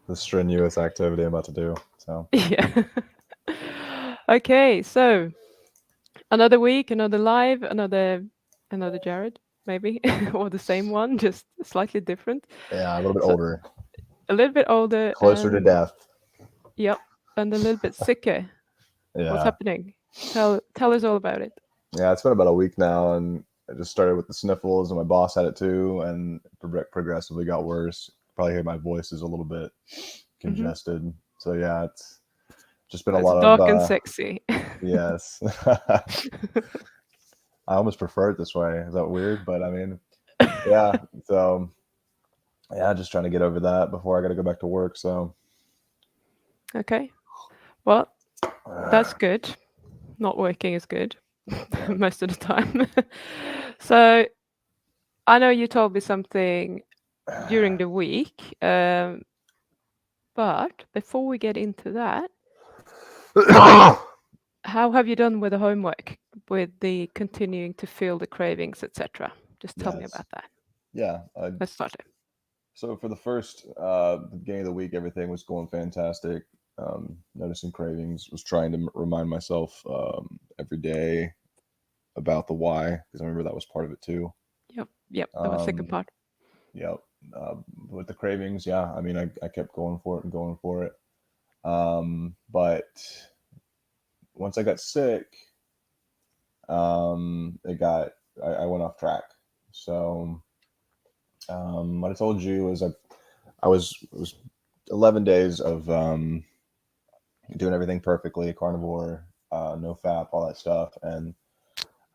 the strenuous activity I'm about to do. So Yeah. Okay, so another week, another live, another Jared, maybe, or the same one, just slightly different. yeah, a little bit So older, a little bit older closer to and death. yep, and a little bit sicker. What's Yeah, happening? Tell us all about it. yeah. It's been about a week now, and I just started with the sniffles, and my boss had it too, and progressively got worse. Probably hear my voice is a little bit Hmm. congested. So yeah, it's just been So a it's lot of dark and sexy. yes. I almost prefer it this way. Is that weird? But I mean, yeah. So yeah, just trying to get over that before I got to go back to work. So Okay. Well, that's good. Not working is good yeah. most of the time. So I know you told me something during the week, but before we get into that, how have you done with the homework, with the continuing to feel the cravings, etc.? Just tell me Yes. about that. Yeah. Let's start it. So for the first beginning of the week, everything was going fantastic. Noticing cravings, was trying to remind myself every day about the why, because I remember that was part of it too. Yep, that was second Um, part. yeah, with the cravings, yeah. I mean, I kept going for it and going for it. But once I got sick, it got I went off track. So what I told you was I was it was 11 days of doing everything perfectly, carnivore, no fap, all that stuff, and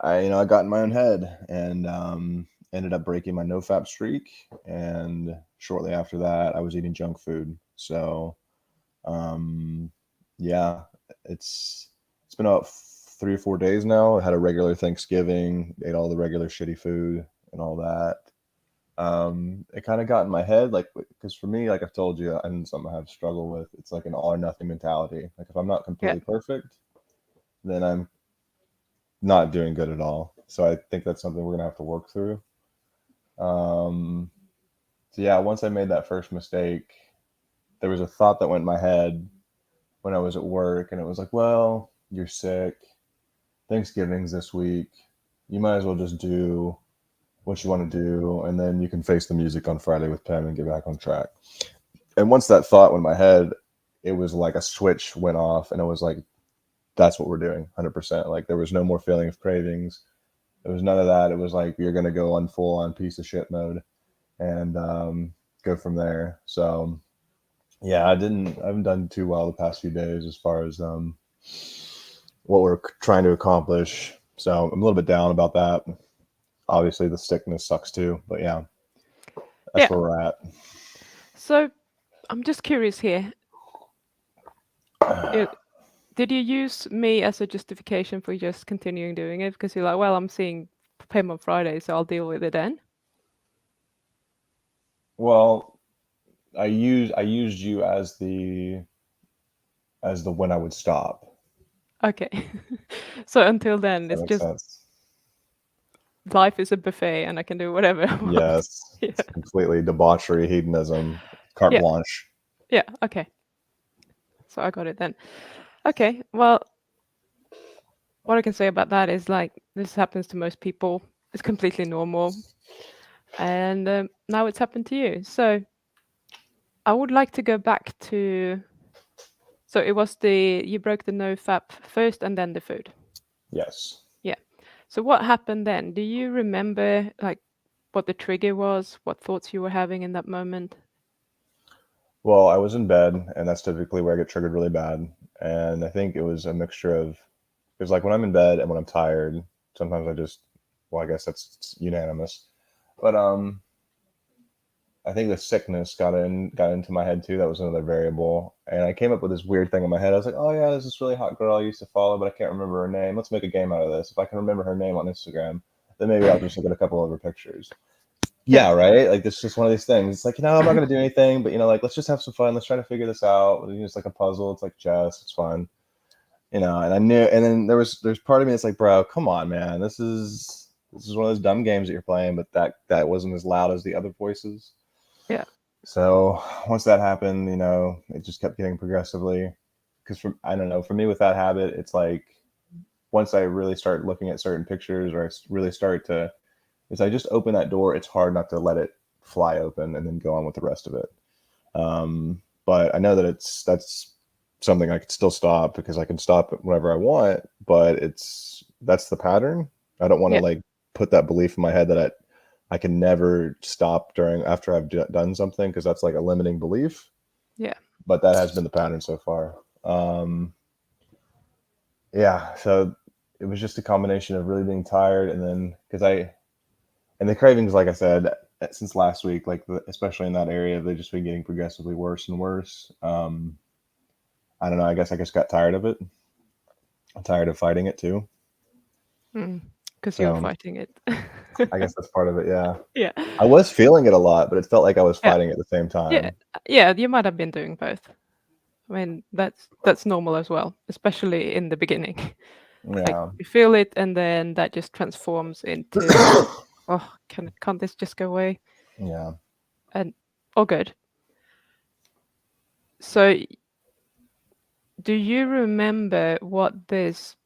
I got in my own head and ended up breaking my no fap streak, and shortly after that, I was eating junk food. So um, yeah, it's been about 3 or 4 days now. I had a regular Thanksgiving, ate all the regular shitty food and all that. It kind of got in my head, like, because for me, like I've told you, and something I have struggled with, it's like an all or nothing mentality. Like if I'm not Yeah. completely perfect, then I'm not doing good at all. So I think that's something we're gonna have to work through. Um, so yeah, once I made that first mistake, there was a thought that went in my head when I was at work, and it was like, well, you're sick. Thanksgiving's this week. You might as well just do what you want to do, and then you can face the music on Friday with Pim and get back on track. And once that thought went in my head, it was like a switch went off, and it was like, that's what we're doing, 100%. Like there was no more feeling of cravings. There was none of that. It was like you're gonna go on full on piece of shit mode and go from there. So yeah, I haven't done too well the past few days as far as what we're trying to accomplish. So I'm a little bit down about that. Obviously, the sickness sucks too, but yeah, that's Yeah. where we're at. So I'm just curious here. You Did you use me as a justification for just continuing doing it? Because you're like, well, I'm seeing Pim on Friday, so I'll deal with it then. Well, I used you as the when I would stop. Okay. So until Does then, that it's make just sense? life is a buffet and I can do whatever I want. Yes, Yeah. it's completely debauchery, hedonism, carte Yeah. blanche. Yeah. Okay. So I got it then. Okay. Well, what I can say about that is like this happens to most people. It's completely normal. And now it's happened to you. So I would like to go back to. So it was you broke the no fap first and then the food. Yes. Yeah. So what happened then? Do you remember like what the trigger was, what thoughts you were having in that moment? Well, I was in bed, and that's typically where I get triggered really bad. And I think it was a mixture of, because like when I'm in bed and when I'm tired, sometimes I just, well, I guess that's unanimous. But I think the sickness got into my head too. That was another variable, and I came up with this weird thing in my head. I was like, oh yeah, there's this really hot girl I used to follow, but I can't remember her name. Let's make a game out of this. If I can remember her name on Instagram, then maybe I'll just look at a couple of her pictures. Yeah. Yeah, right. Like this is just one of these things. It's like, I'm not gonna do anything, but like let's just have some fun. Let's try to figure this out. It's like a puzzle. It's like chess. It's fun. And I knew. And then there's part of me that's like, bro, come on, man. This is one of those dumb games that you're playing, but that wasn't as loud as the other voices. Yeah. So once that happened, it just kept getting progressively. Because I don't know, for me with that habit, it's like once I really start looking at certain pictures, or I really start to, is I just open that door, it's hard not to let it fly open and then go on with the rest of it. But I know that that's something I could still stop, because I can stop whenever I want, but that's the pattern. I don't want to Yeah. like put that belief in my head that I can never stop after I've done something, because that's like a limiting belief. Yeah. But that has been the pattern so far. Yeah, so it was just a combination of really being tired, and then and the cravings, like I said, since last week, like especially in that area, they've just been getting progressively worse and worse. I don't know. I guess I just got tired of it. I'm tired of fighting it too. Because you're So fighting it. I guess that's part of it. Yeah, Yeah. I was feeling it a lot, but it felt like I was Yeah. fighting at the same Yeah. time. Yeah. You might have been doing both. I mean, that's normal as well, especially in the beginning. Like Yeah, you feel it, and then that just transforms into, oh, can't this just go away? yeah. And oh, good. So, do you remember what this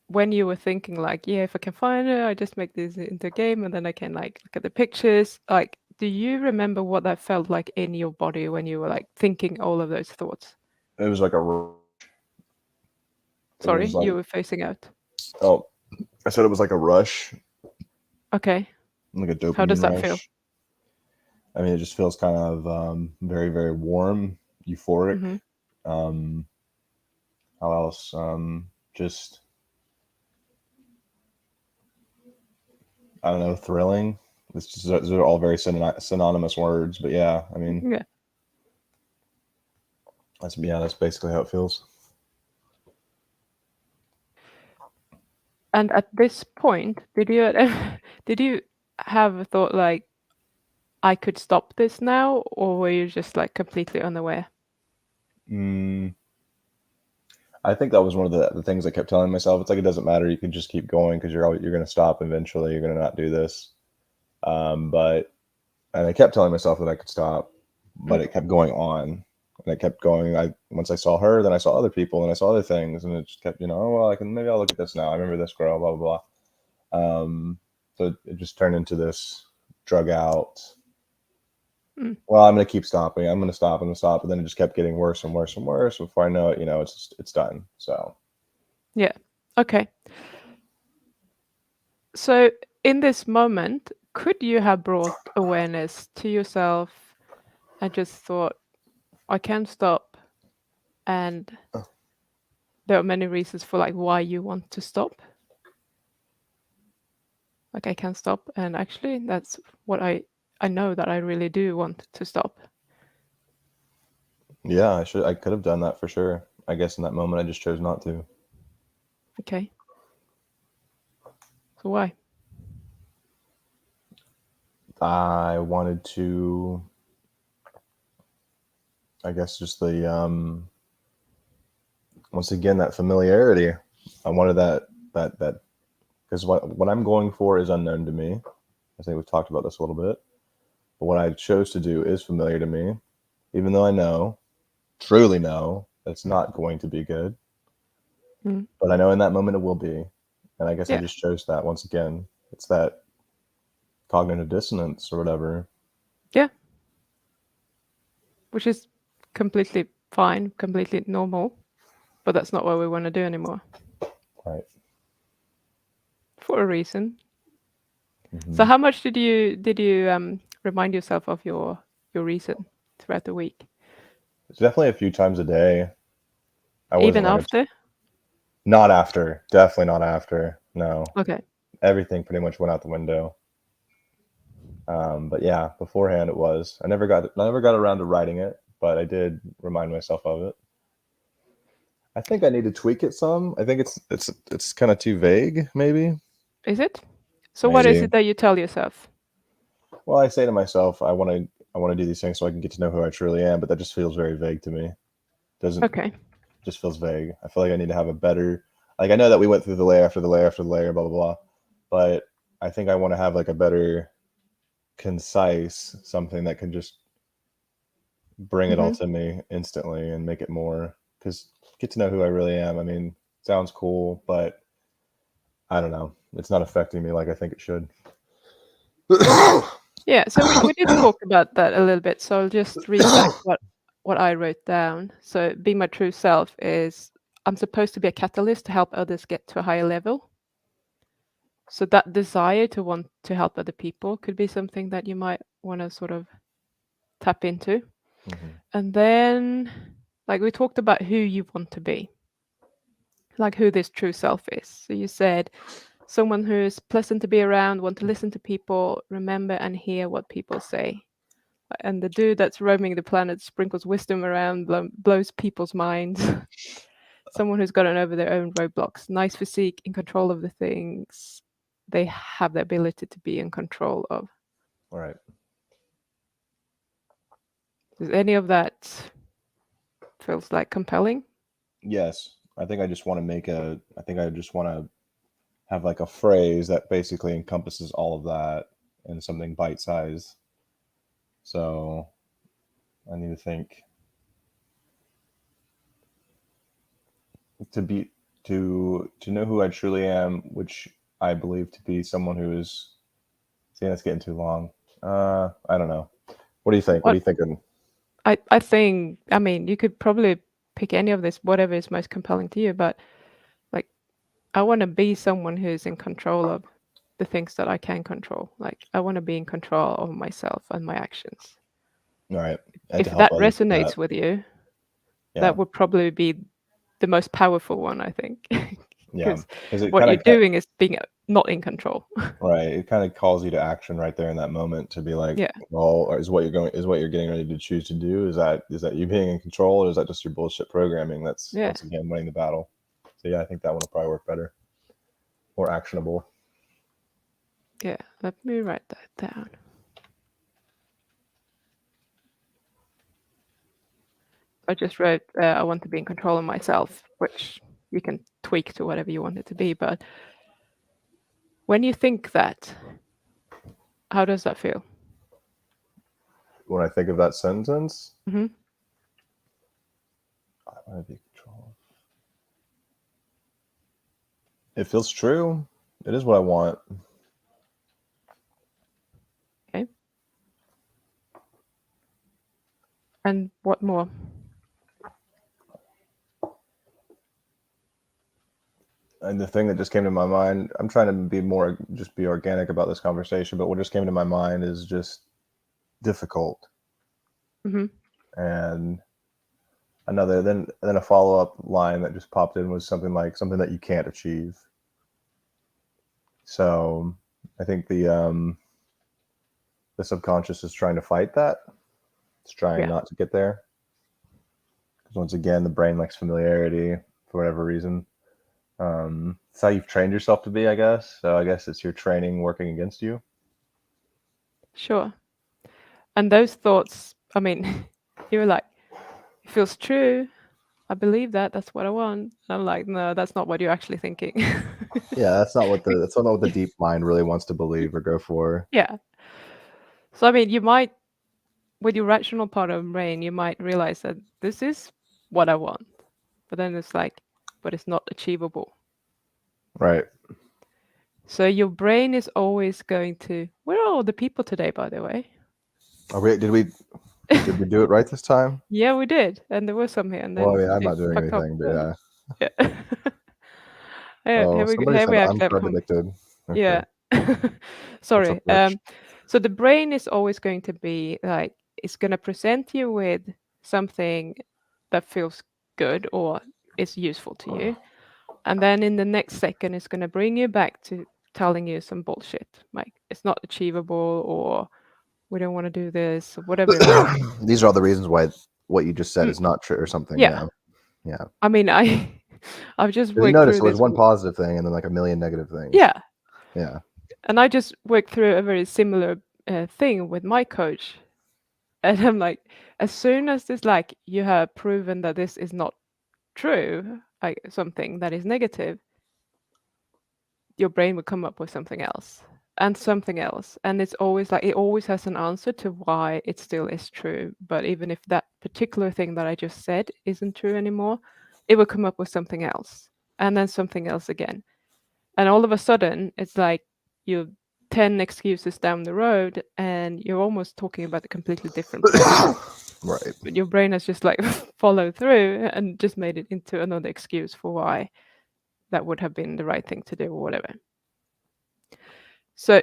when you were thinking like, yeah, if I can find it, I just make this into a game, and then I can like look at the pictures. Like, do you remember what that felt like in your body when you were like thinking all of those thoughts? It was like it Sorry, was you like were facing out. oh, I said it was like a rush, Okay, like a how does dopamine that feel? rush. I mean, it just feels kind of very, very warm, euphoric. Mm-hmm. Um, how else? Just I don't know, thrilling. Those are all very synonymous words, but yeah, I mean, Yeah. that's basically how it feels. And at this point, did you have a thought like I could stop this now, or were you just like completely unaware? Mm, I think that was one of the things I kept telling myself. It's like it doesn't matter. You can just keep going, because you're going to stop eventually. You're going to not do this. But and I kept telling myself that I could stop, but Mm. it kept going on, and it kept going. I Once I saw her, then I saw other people, and I saw other things, and it just kept, oh well, maybe I'll look at this now. I remember this girl, blah blah blah. So it just turned into this drug out. Mm. Well, I'm gonna keep stopping. I'm gonna stop. I'm gonna stop, and then it just kept getting worse and worse and worse. Before I know it, it's done. So Yeah. Okay. So in this moment, could you have brought awareness to yourself and just thought, I can stop, and there are many reasons for like why you want to stop? Like I can stop, and actually that's what I know that I really do want to stop. yeah, I could have done that for sure. I guess in that moment, I just chose not to. Okay. So why? I wanted to, I guess, just the once again, that familiarity. I wanted that because what I'm going for is unknown to me. I think we've talked about this a little bit, but what I chose to do is familiar to me, even though I know, truly know, that it's not going to be good. Mm. But I know in that moment it will be, and I guess I Yeah. just chose that once again. It's that cognitive dissonance or whatever. Yeah. Which is completely fine, completely normal, but that's not what we want to do anymore Right. for a reason. So Hmm. how much did you remind yourself of your reason throughout the week? It's definitely a few times a day. I Even wasn't like after? not after. Definitely not after. No, Okay. everything pretty much went out the window. But yeah, beforehand it was. I never got around to writing it, but I did remind myself of it. I think I need to tweak it some. I think it's kind of too vague, maybe. Is it? So what is Maybe. it that you tell yourself? Well, I say to myself, I want to do these things so I can get to know who I truly am, but that just feels very vague to me. Doesn't Okay. Just feels vague. I feel like I need to have a better, like I know that we went through the layer after the layer after the layer, blah blah blah, but I think I want to have like a better concise something that can just bring it all Mm-hmm. to me instantly and make it more, because get to know who I really am. I mean, sounds cool, but I don't know. It's not affecting me like I think it should. Yeah, so we did talk about that a little bit. So I'll just read back what I wrote down. So be my true self is I'm supposed to be a catalyst to help others get to a higher level. So that desire to want to help other people could be something that you might want to sort of tap into. Mhm. And then, like, we talked about who you want to be, like who this true self is. So you said someone who's pleasant to be around, want to listen to people, remember and hear what people say. And the dude that's roaming the planet sprinkles wisdom around, blows people's minds. Someone who's gotten over their own roadblocks, nice physique, in control of the things they have the ability to be in control of. All right. Does any of that feels like compelling? Yes. I think I just want to make a, I think I just want to have like a phrase that basically encompasses all of that in something bite sized. So I need to think to be, to know who I truly am, which I believe to be someone who is, see, that's getting too long. I don't know. What do you think? What are What you thinking? I think, I mean, you could probably pick any of this, whatever is most compelling to you, but like, I want to be someone who's in control of the things that I can control. Like, I want to be in control of myself and my actions. All right. And to If help that others with that. resonates with you, Yeah. that would probably be the most powerful one, I think, Yeah. because Because it what kind you're of, doing is being not in control. right. It kind of calls you to action right there in that moment to be like, Yeah, well, is what you're going, is what you're getting ready to choose to do? Is that you being in control, or is that just your bullshit programming that's yeah, once again winning the battle? So yeah, I think that one will probably work better, more actionable. yeah. Let me write that down. I just wrote, I want to be in control of myself, which you can tweak to whatever you want it to be. But when you think that, how does that feel? When I think of that sentence, Hmm. I want to be in control. It feels true. It is what I want. Okay. And what more? And the thing that just came to my mind, I'm trying to be more, just be organic about this conversation, but what just came to my mind is just difficult. Hmm. And another, then a follow-up line that just popped in was something like something that you can't achieve. So I think the subconscious is trying to fight that. It's trying Yeah, not to get there. Because once again, the brain likes familiarity for whatever reason. It's how you've trained yourself to be, I guess. So I guess it's your training working against you. sure. And those thoughts, I mean, you were like, it feels true. I believe that. That's what I want. And I'm like, no, that's not what you're actually thinking. Yeah, that's not what the deep mind really wants to believe or go for. Yeah. So, I mean, you might, with your rational part of the brain, you might realize that this is what I want. But then it's like, but it's not achievable. Right. So your brain is always going to, where are all the people today, by the way? Did we do it right this time? Yeah, we did. And there were some here, and Well, I then mean, I'm it not doing fucked up. anything, but yeah. Yeah. Yeah, Oh, somebody here said we I'm actually have carb addicted. Okay. yeah. What's up, Sorry. Rich? So the brain is always going to be like, it's going to present you with something that feels good or is useful to you. And then in the next second, it's going to bring you back to telling you some bullshit. Like, it's not achievable, or we don't want to do this, or whatever it might be. These are all the reasons why what you just said Mm, is not true or something. yeah. Yeah. Yeah. I mean, I've just Because you worked notice through it was this. one positive thing and then like a million negative things. Yeah. Yeah. And I just worked through a very similar thing with my coach. And I'm like, as soon as this, like, you have proven that this is not true, like something that is negative, your brain will come up with something else. and something else. And it's always like it always has an answer to why it still is true. But even if that particular thing that I just said isn't true anymore, it will come up with something else and then something else again. And all of a sudden, it's like you're 10 excuses down the road and you're almost talking about a completely different problem. Right. But your brain has just like followed through and just made it into another excuse for why that would have been the right thing to do or whatever. So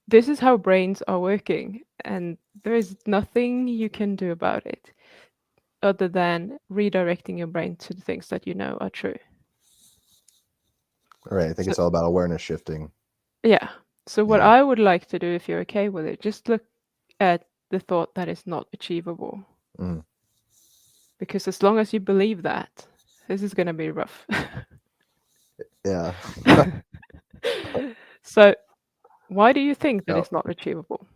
this is how brains are working, and there is nothing you can do about it other than redirecting your brain to the things that you know are true. Right. I think So it's all about awareness shifting. yeah. So what Yeah. I would like to do, if you're okay with it, just look at the thought that is not achievable. Mm. Because as long as you believe that, this is going to be rough. Yeah. So why do you think that No, it's not achievable?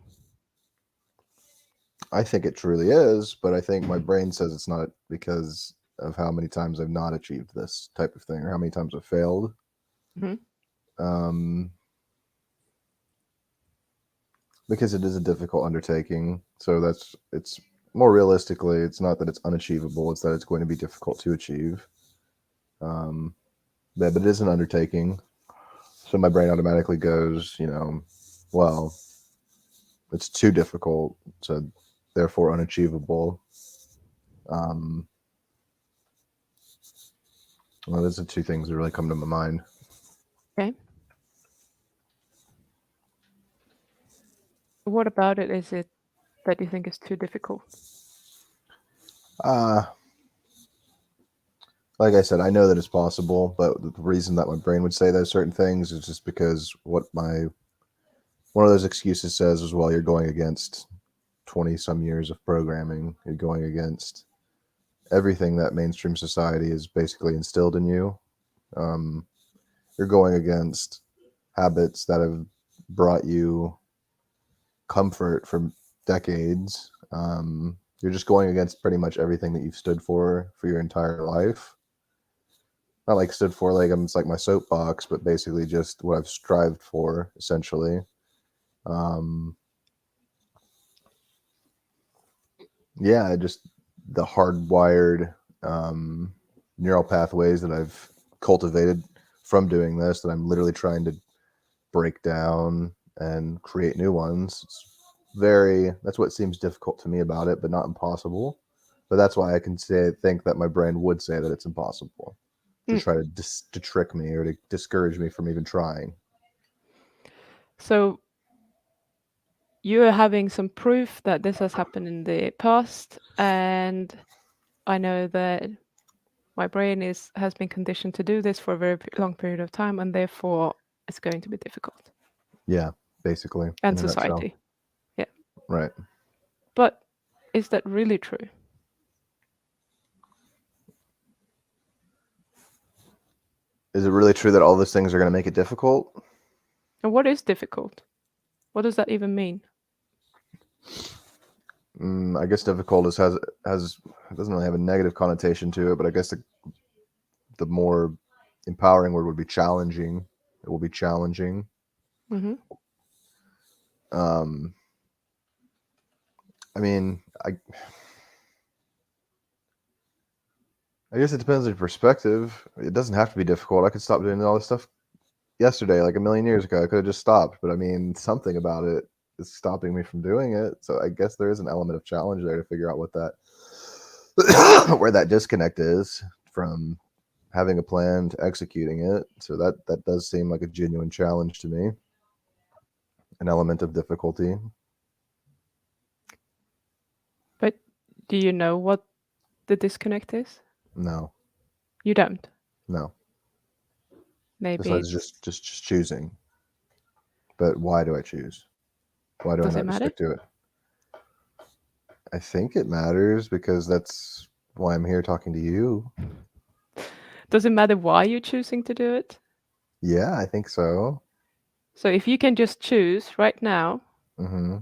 I think it truly is, but I think my brain says it's not because of how many times I've not achieved this type of thing or how many times I've failed. Hmm. Um, because it is a difficult undertaking. So it's more realistically, it's not that it's unachievable, it's that it's going to be difficult to achieve. But it is an undertaking. So my brain automatically goes, well, it's too difficult, so therefore unachievable. Um, well, those are two things that really come to my mind. Okay. What about it is it that you think is too difficult? Uh, like I said, I know that it's possible, but the reason that my brain would say those certain things is just because what one of those excuses says is, well, you're going against 20 some years of programming. You're going against everything that mainstream society has basically instilled in you. Um, you're going against habits that have brought you comfort for decades. You're just going against pretty much everything that you've stood for your entire life. Not like stood for like it's like my soapbox, but basically just what I've strived for, essentially. Um, yeah, just the hardwired um, neural pathways that I've cultivated from doing this that I'm literally trying to break down and create new ones. That's what seems difficult to me about it, but not impossible. But that's why I can think that my brain would say that it's impossible to Mm. try to trick me or to discourage me from even trying. So you're having some proof that this has happened in the past, and I know that my brain has been conditioned to do this for a very long period of time, and therefore it's going to be difficult. Yeah, basically, And in a nutshell. society. Yeah. Right. But is that really true? Is it really true that all those things are going to make it difficult? And what is difficult? What does that even mean? I guess difficult has doesn't really have a negative connotation to it, but I guess the more empowering word would be challenging. It will be challenging. Mm-hmm. Um, I mean, I guess it depends on your perspective. It doesn't have to be difficult. I could stop doing all this stuff yesterday, like a million years ago. I could have just stopped, but I mean, something about it is stopping me from doing it. So I guess there is an element of challenge there to figure out what that where that disconnect is from having a plan to executing it. So that does seem like a genuine challenge to me, an element of difficulty. But do you know what the disconnect is? No, You don't. no. Maybe Besides it's. just choosing. But why do I choose? Why do I Does it not just matter? stick to it? I think it matters because that's why I'm here talking to you. Does it matter why you're choosing to do it? Yeah, I think so. So if you can just choose right now, Hmm.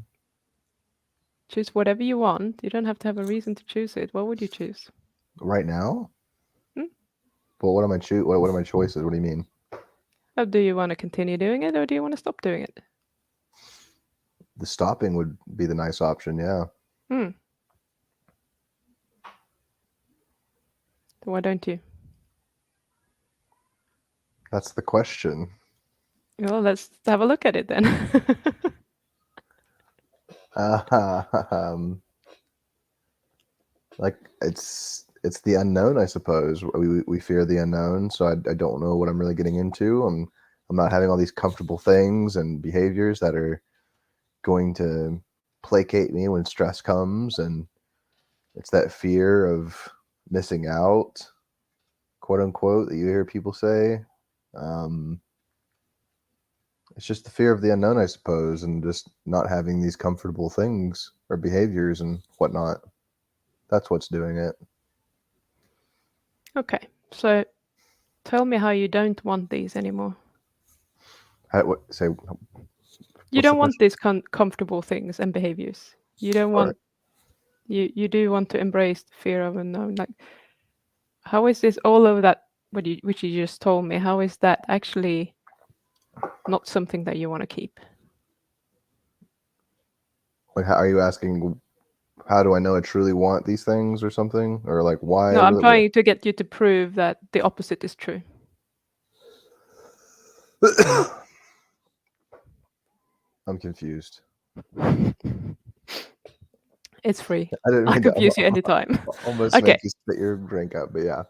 choose whatever you want, you don't have to have a reason to choose it. What would you choose? Right now? Hmm? But what am What are my choices? What do you mean? Or do you want to continue doing it or do you want to stop doing it? The stopping would be the nice option, yeah. Hmm. So why don't you? That's the question. Well, let's have a look at it then. Like it's the unknown, I suppose. We fear the unknown, so I don't know what I'm really getting into. I'm not having all these comfortable things and behaviors that are going to placate me when stress comes, and it's that fear of missing out, quote unquote, that you hear people say. Um, it's just the fear of the unknown, I suppose, and just not having these comfortable things or behaviors and whatnot. That's what's doing it. Okay, so tell me how you don't want these anymore. Say, You what's the don't want question? these comfortable things and behaviors. You don't Right. want you do want to embrace the fear of unknown. Like, how is this all of that? Which you just told me. How is that actually not something that you want to keep? Like, how, are you asking? How do I know I truly want these things, or something, or like why I No, I'm really want? trying to get you to prove that the opposite is true. I'm confused. It's free. I didn't I'll mean to confuse you anytime. almost Okay. make you spit your drink out, but yeah.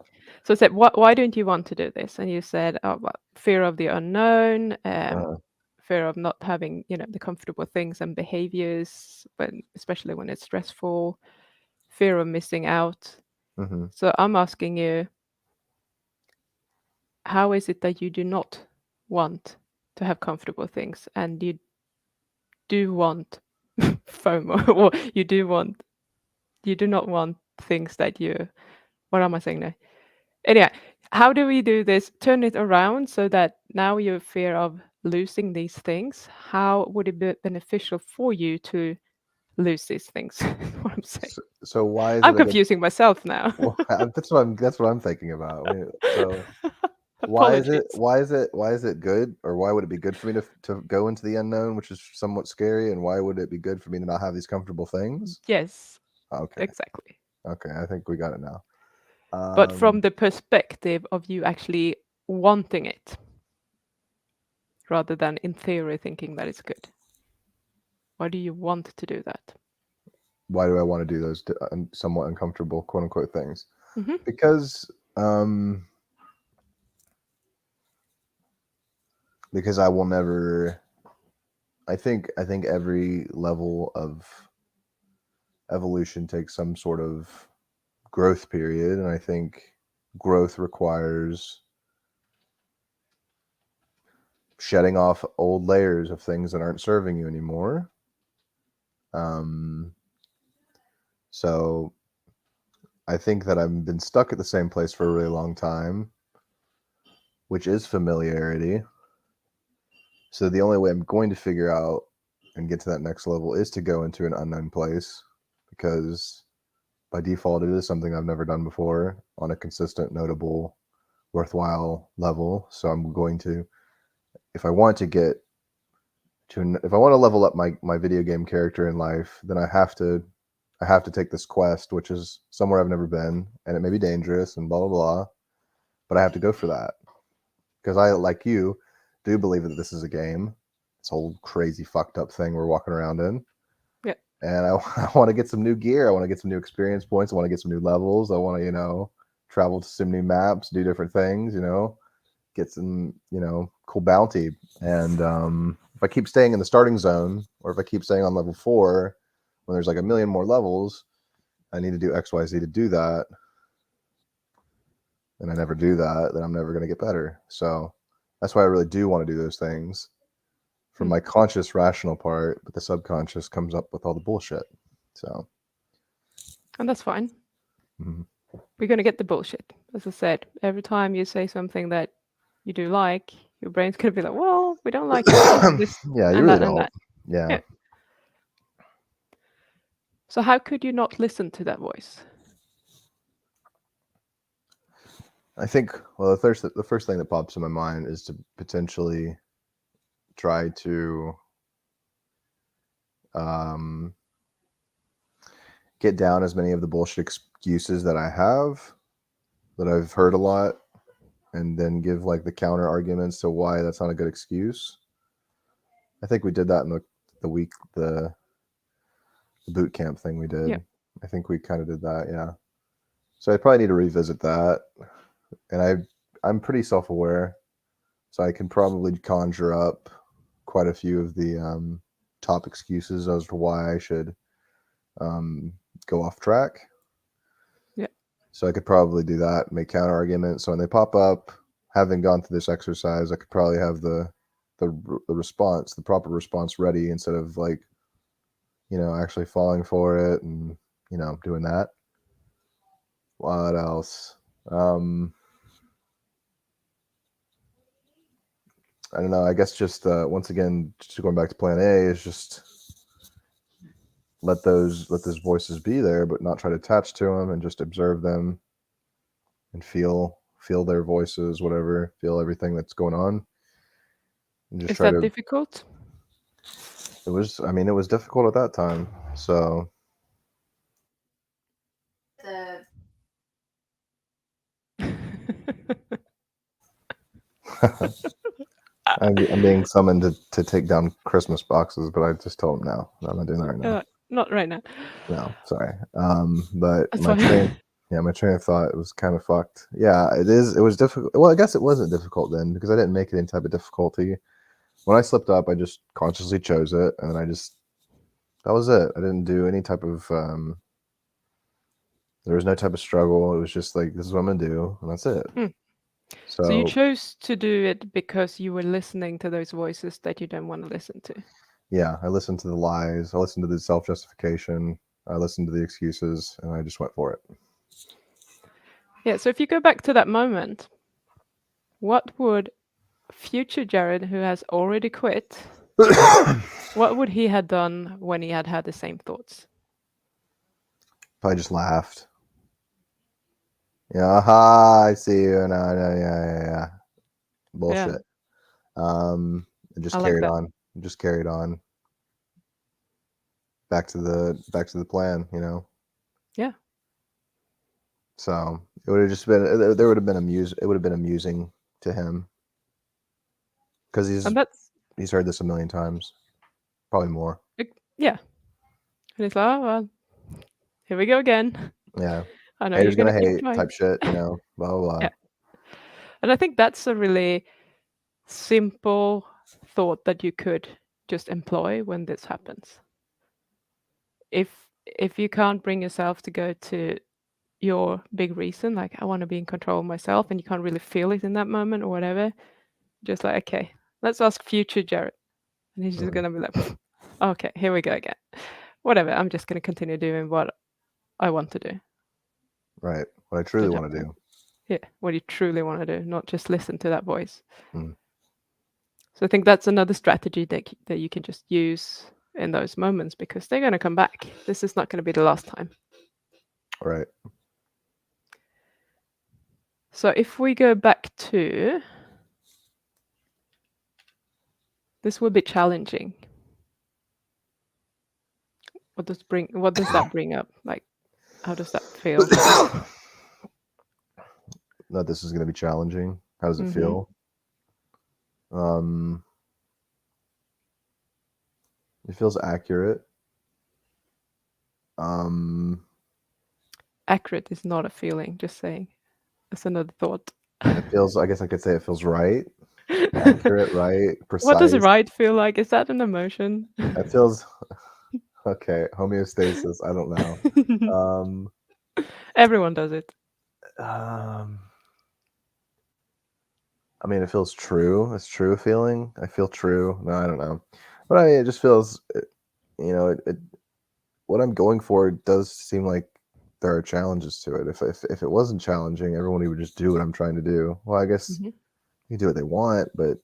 So I said, why don't you want to do this? And you said, oh, well, fear of the unknown, Uh, fear of not having, the comfortable things and behaviors, but especially when it's stressful, fear of missing out. mm-hmm. So I'm asking you, how is it that you do not want to have comfortable things and you do want FOMO, or you do not want things that what am I saying now? Anyway, how do we do this? Turn it around so that now you fear of losing these things. How would it be beneficial for you to lose these things? What I'm saying. So why is I'm it a good? confusing myself now. Well, that's what I'm thinking about. So Apologies. why is it good, or why would it be good for me to go into the unknown, which is somewhat scary, and why would it be good for me to not have these comfortable things? Yes, Okay, exactly. okay, I think we got it now. But from Um, the perspective of you actually wanting it, rather than in theory thinking that it's good. Why do you want to do that? why do I want to do those somewhat uncomfortable, quote unquote, things? Mm-hmm. Because um, because I will never. I think every level of evolution takes some sort of growth period, and I think growth requires shedding off old layers of things that aren't serving you anymore. Um, so I think that I've been stuck at the same place for a really long time, which is familiarity. So the only way I'm going to figure out and get to that next level is to go into an unknown place, because by default it is something I've never done before on a consistent, notable, worthwhile level. So I'm going to, if I want to get to, if I want to level up my video game character in life, then I have to take this quest, which is somewhere I've never been, and it may be dangerous and blah blah blah, but I have to go for that because I, like you, do believe that this is a game. This whole crazy fucked up thing we're walking around in. Yeah. And I want to get some new gear. I want to get some new experience points. I want to get some new levels. I want to, travel to some new maps, do different things, get some, cool bounty. And if I keep staying in the starting zone, or if I keep staying on level 4, when there's like a million more levels, I need to do X, Y, Z to do that. And I never do that, then I'm never going to get better. So that's why I really do want to do those things from my conscious, rational part, but the subconscious comes up with all the bullshit. So, And that's fine. mhm. We're going to get the bullshit. As I said, every time you say something that you do like, your brain's going to be like, well, we don't like that. And this Yeah, you and really that and don't. that. Yeah. Yeah. So how could you not listen to that voice? I think, well, the first thing that pops in my mind is to potentially try to um, get down as many of the bullshit excuses that I have, that I've heard a lot, and then give like the counter arguments to why that's not a good excuse. I think we did that in the week the boot camp thing we did. Yeah. I think we kind of did that, yeah. So I probably need to revisit that. And I'm pretty self-aware, so I can probably conjure up quite a few of the top excuses as to why I should go off track. Yeah. So I could probably do that, make counter arguments. So when they pop up, having gone through this exercise, I could probably have the response, the proper response ready, instead of like, actually falling for it and, doing that. What else? I don't know. I guess just once again, just going back to plan A, is just let those voices be there, but not try to attach to them, and just observe them and feel their voices, whatever, feel everything that's going on, and just Is try that to. difficult? It was. I mean, it was difficult at that time. So I'm being summoned to take down Christmas boxes, but I just told him no, I'm not doing that right now. Not right now. No, sorry. But That's my fine. train of thought was kind of fucked. Yeah, it is. It was difficult. Well, I guess it wasn't difficult then, because I didn't make it any type of difficulty. When I slipped up, I just consciously chose it, and then that was it. I didn't do any type of there was no type of struggle. It was just like, this is what I'm gonna do, and that's it. So you So chose to do it because you were listening to those voices that you don't want to listen to. yeah, I listened to the lies, I listened to the self-justification, I listened to the excuses, and I just went for it. Yeah, so if you go back to that moment, what would future Jarod, who has already quit, what would he have done when he had the same thoughts? I just laughed. Yeah, aha, I see you. No, no, yeah. Bullshit. It just I like carried that. on. Just carried on. Back to the plan, Yeah. So it would have just been, there would have been it would have been amusing to him, because And that's he's heard this a million times, probably more. yeah. And it's like, oh well, here we go again. Yeah, I know you're haters gonna gonna keep hate trying. type shit, blah blah blah. Yeah. And I think that's a really simple thought that you could just employ when this happens. If you can't bring yourself to go to your big reason, like I want to be in control of myself, and you can't really feel it in that moment or whatever, just like, okay, let's ask future Jarod. And he's just gonna be like, okay, here we go again. Whatever, I'm just gonna continue doing what I want to do. Right, what I truly Don't want have to to. do. Yeah, what you truly want to do, not just listen to that voice. Mm. So I think that's another strategy that you can just use in those moments, because they're gonna come back. This is not gonna be the last time. Right. So if we go back to, this will be challenging. What does that bring up? Like, how does that feel? That this is going to be challenging. How does it Mm-hmm. feel? It feels accurate. Accurate is not a feeling, just saying. That's another thought. It feels, I guess I could say, it feels right. Accurate, right, What does precise. right feel like? Is that an emotion? It feels okay. Homeostasis. I don't know. Everyone does it. Um, I mean, it feels true. It's true feeling. I feel true. No, I don't know, but I mean, it just feels. What I'm going for does seem like there are challenges to it. If it wasn't challenging, everyone would just do what I'm trying to do. Well, I guess Mm-hmm. you do what they want, but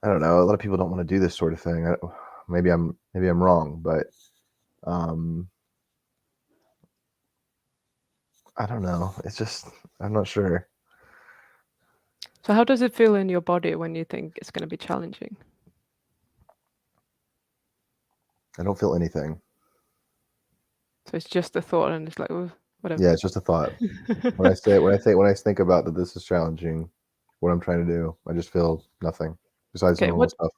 I don't know. A lot of people don't want to do this sort of thing. Maybe I'm wrong, but I don't know. It's just, I'm not sure. So how does it feel in your body when you think it's going to be challenging? I don't feel anything. So it's just a thought, and it's like, oh, whatever. Yeah, it's just a thought. When I think about that this is challenging, what I'm trying to do, I just feel nothing besides the Okay, normal stuff.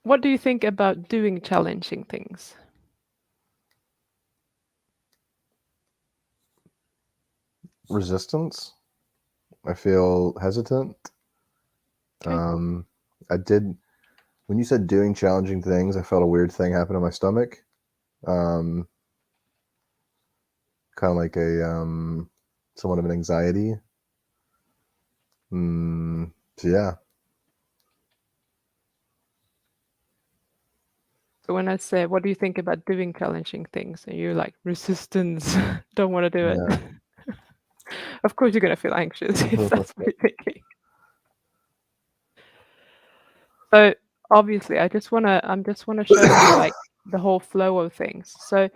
what do you think about doing challenging things? Resistance. I feel hesitant. Okay. I did when you said doing challenging things, I felt a weird thing happen in my stomach. Um, kind of like a somewhat of an anxiety. So yeah, So when I say, what do you think about doing challenging things? And you're like, resistance, don't want to do it. yeah. Of course you're going to feel anxious if that's what you're thinking. So obviously I'm just want to show you like the whole flow of things. So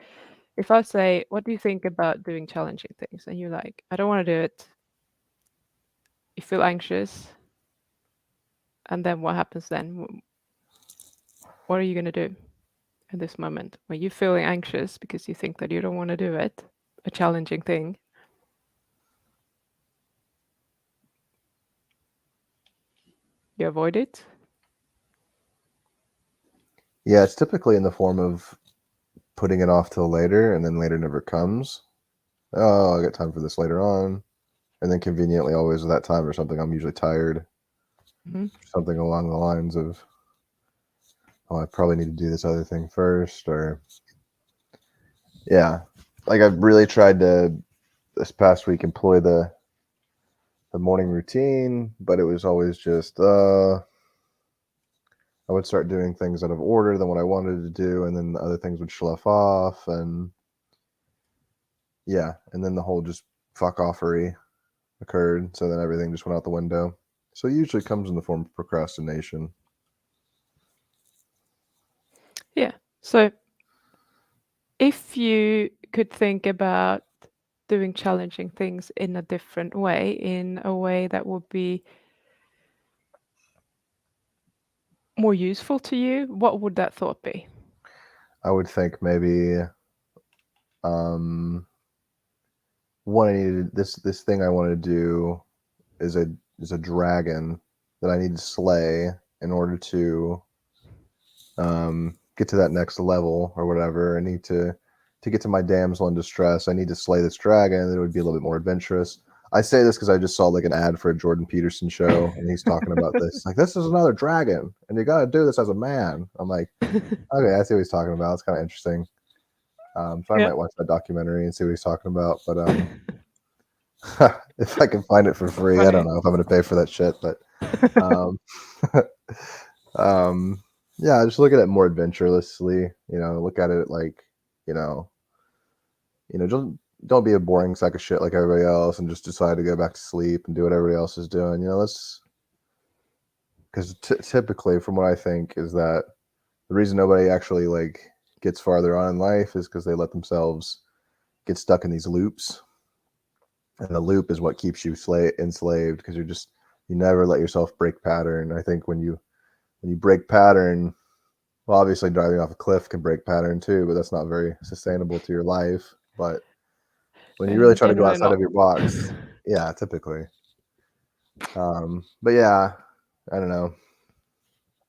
if I say, what do you think about doing challenging things? And you're like, I don't want to do it. You feel anxious. And then what happens then? What are you going to do in this moment when you're feeling anxious because you think that you don't want to do it, a challenging thing? You avoid it. Yeah, it's typically in the form of putting it off till later, and then later never comes. Oh, I got time for this later on, and then conveniently always at that time or something, I'm usually tired. Mm-hmm. Something along the lines of, oh, I probably need to do this other thing first, or yeah, like I've really tried to this past week employ the morning routine, but it was always just I would start doing things out of order than what I wanted to do, and then the other things would slough off, and yeah, and then the whole just fuck offery occurred, so then everything just went out the window. So it usually comes in the form of procrastination. Yeah. So if you could think about doing challenging things in a different way, in a way that would be more useful to you, what would that thought be? I would think maybe um what I needed this thing I want to do is a dragon that I need to slay in order to get to that next level or whatever. I need to get to my damsel in distress. I need to slay this dragon. It would be a little bit more adventurous. I say this because I just saw like an ad for a Jordan Peterson show, and he's talking about this. Like, this is another dragon, and you got to do this as a man. I'm like, okay, I see what he's talking about. It's kind of interesting. So I Yeah. might watch that documentary and see what he's talking about. But if I can find it for free, I don't Funny. know if I'm going to pay for that shit. But um, um, yeah, just look at it more adventurously. Look at it like you know, don't be a boring sack of shit like everybody else and just decide to go back to sleep and do what everybody else is doing. Let's because typically, from what I think, is that the reason nobody actually like gets farther on in life is because they let themselves get stuck in these loops, and the loop is what keeps you enslaved because you never let yourself break pattern. I think when you break pattern, well, obviously driving off a cliff can break pattern too, but that's not very sustainable to your life. But when you really try to go Generally outside not. of your box, yeah, typically. But yeah, I don't know,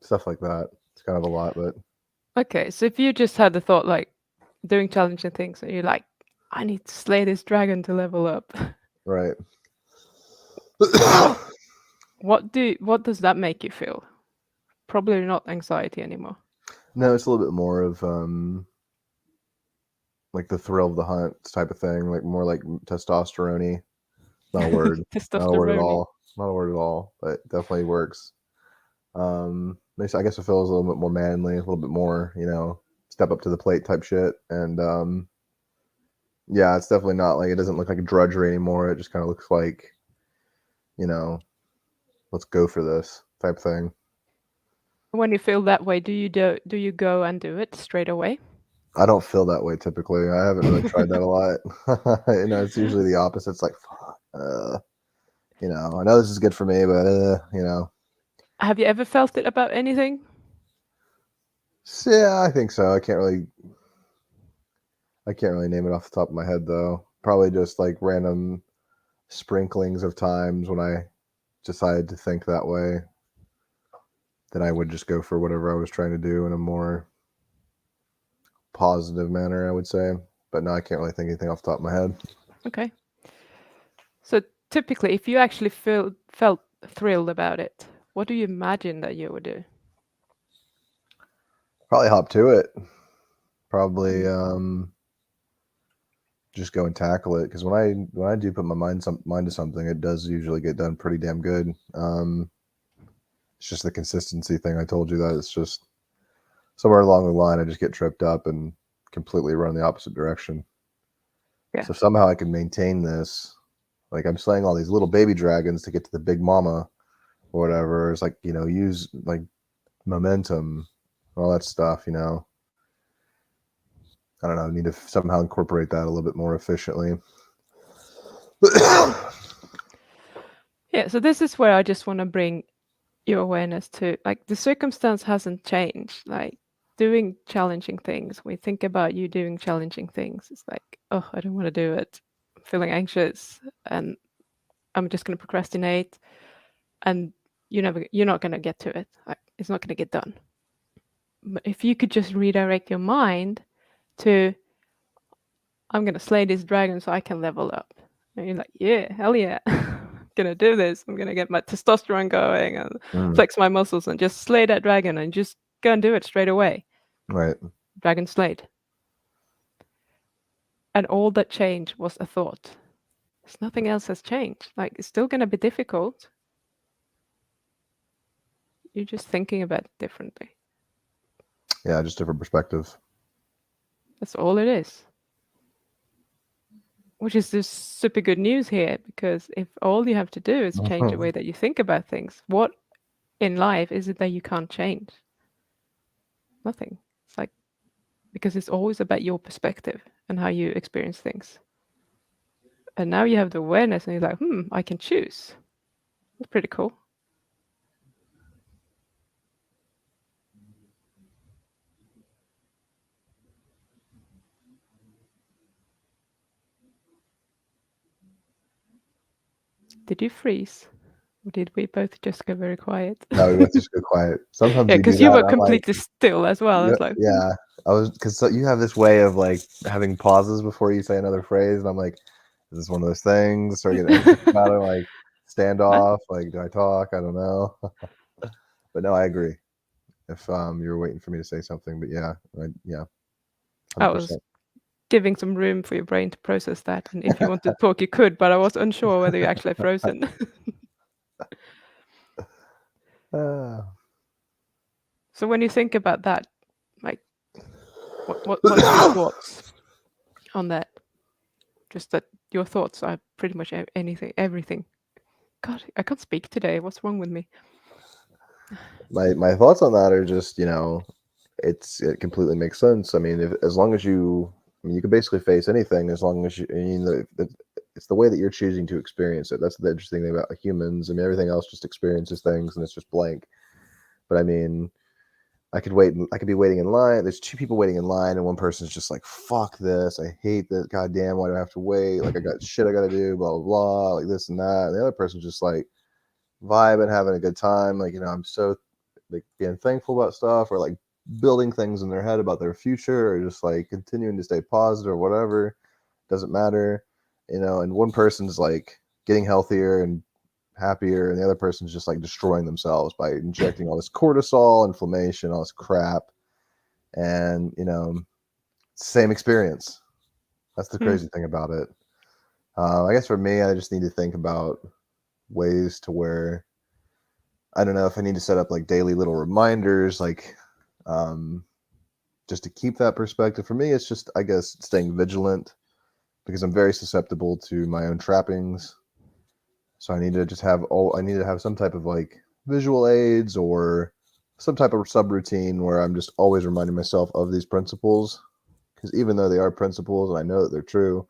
stuff like that. It's kind of a lot, but Okay, so if you just had the thought like doing challenging things and you're like, I need to slay this dragon to level up, right. what what does that make you feel? Probably not anxiety anymore. No, it's a little bit more of like the thrill of the hunt type of thing, like more like testosterone. Not a word, not a word at Testosterone. all, not a word at all, but definitely works. I guess it feels a little bit more manly, a little bit more, step up to the plate type shit. And yeah, it's definitely not like it doesn't look like a drudgery anymore. It just kind of looks like, you know, let's go for this type thing. When you feel that way, do you go and do it straight away? I don't feel that way typically. I haven't really tried that a lot. It's usually the opposite. It's like, fuck, I know this is good for me, but Have you ever felt it about anything? So, yeah, I think so. I can't really name it off the top of my head though. Probably just like random sprinklings of times when I decided to think that way. Then I would just go for whatever I was trying to do in a more positive manner, I would say. But no, I can't really think anything off the top of my head. Okay. So typically, if you actually felt thrilled about it, what do you imagine that you would do? Probably hop to it. Probably Mm. just go and tackle it, because when I do put my mind to something, it does usually get done pretty damn good. It's just the consistency thing. I told you that it's just somewhere along the line I just get tripped up and completely run the opposite direction. Yeah. So somehow I can maintain this. Like I'm slaying all these little baby dragons to get to the big mama or whatever. It's like, use like momentum, all that stuff, I don't know, I need to somehow incorporate that a little bit more efficiently. Yeah. So this is where I just want to bring your awareness to, like, the circumstance hasn't changed. Like, doing challenging things, we think about you doing challenging things, it's like, oh, I don't want to do it, I'm feeling anxious, and I'm just going to procrastinate, and you're not going to get to it. Like, it's not going to get done. But if you could just redirect your mind to, I'm going to slay this dragon so I can level up, and you're like, yeah, hell yeah, I'm going to do this, I'm going to get my testosterone going and Mm, flex my muscles and just slay that dragon, and just go and do it straight away. right. Dragon slayed. And all that changed was a thought. There's nothing else has changed. Like, it's still going to be difficult. You're just thinking about it differently. Yeah, just different perspective. That's all it is. Which is just super good news here, because if all you have to do is change the way that you think about things, what in life is it that you can't change? Nothing. It's like, because it's always about your perspective and how you experience things. And now you have the awareness and you're like, I can choose. That's pretty cool. Did you freeze? Or did we both just go very quiet? No, we both just go quiet. Sometimes Yeah, we do because you that. were And I'm like, completely still as well. I was like, yeah. I was, because you have this way of like having pauses before you say another phrase, and I'm like, is this one of those things? Start getting anxious about it, like "Huh?" standoff, like do I talk? I don't know. But no, I agree. If you were waiting for me to say something, but yeah, yeah, I was 100%. giving some room for your brain to process that. And if you want to talk, you could, but I was unsure whether you actually frozen. Uh, So when you think about that, like, what's your thoughts on that? Just that your thoughts are pretty much anything, everything. God, I can't speak today. What's wrong with me? my thoughts on that are just, it completely makes sense. I mean, as long as you can basically face anything as long as it's the way that you're choosing to experience it. That's the interesting thing about humans. I mean, everything else just experiences things and it's just blank. But I mean, I could be waiting in line. There's two people waiting in line, and one person's just like, fuck this. I hate this. Goddamn, why do I have to wait? Like, I got shit I got to do, blah, blah, blah, like this and that. And the other person's just like vibing, having a good time. Like, I'm so like being thankful about stuff, or like building things in their head about their future, or just like continuing to stay positive or whatever. Doesn't matter, and one person's like getting healthier and happier, and the other person's just like destroying themselves by injecting all this cortisol, inflammation, all this crap. And same experience. That's the Hmm. crazy thing about it. I guess for me, I just need to think about ways to where, I don't know, if I need to set up like daily little reminders, like um, just to keep that perspective. For me, it's just, I guess, staying vigilant, because I'm very susceptible to my own trappings. So I need to have some type of like visual aids or some type of subroutine where I'm just always reminding myself of these principles. Because even though they are principles and I know that they're true,